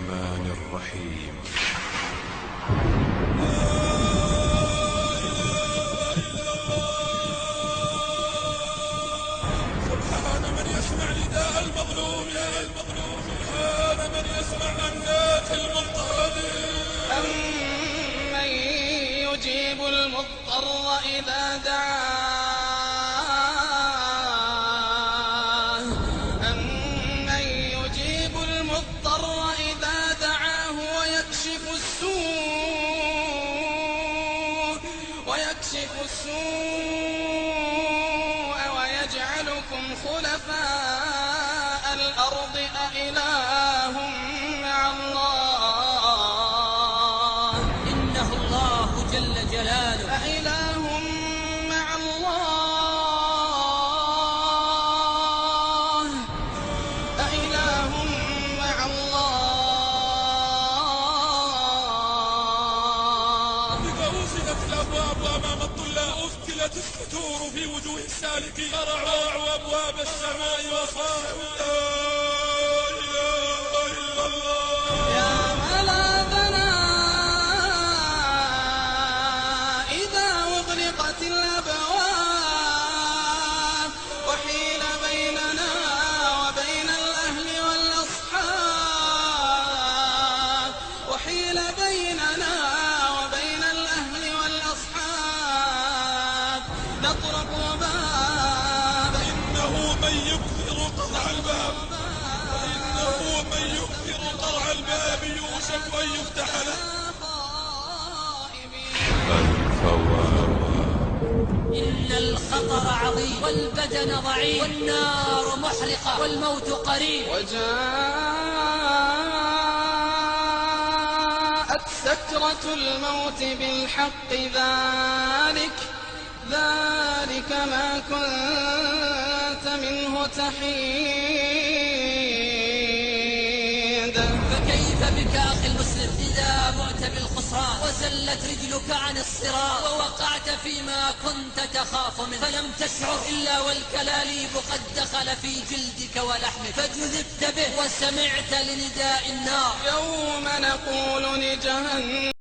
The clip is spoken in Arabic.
الرحمن الرحيم. سبحان من يسمع نداء المظلوم، سبحان من يسمع أنات المضطهد، أمن يجيب المضطر إذا دعاه، أمن يجيب المضطر إذا دعاه ويكشف السوء ويجعلكم خلفاء الأرض أإله مع الله. إنه الله جل جلاله. أإله مع الله، أإله مع الله. إذا وصلت الأبواب أمام الطلاب، أفتلت الستور في وجوه السالكين، رعوا أبواب السماء وصاحوا لا إله إلا الله. يا ملاذنا إذا أغلقت الأبواب وحيل بيننا وبين الأهل والأصحاب، وحيل بيننا وبين الأهل والأصحاب، نطرق بابا إنه من يكثر قرع الباب، إنه من يكثر قرع الباب يوشك أن يفتح له. الفواب. إن الخطر عظيم والبدن ضعيف والنار محرقة والموت قريب. وجاءت سكرة الموت بالحق، ذلك ما كنت منه تحيد. فكيف بك أخي المسلم إذا بعت بالخسران وزلت رجلك عن الصراط ووقعت فيما كنت تخاف منه، فلم تشعر إلا والكلاليب قد دخل في جلدك ولحمك، فجذبت به وسمعت لنداء النار. يوم نقول لجهنم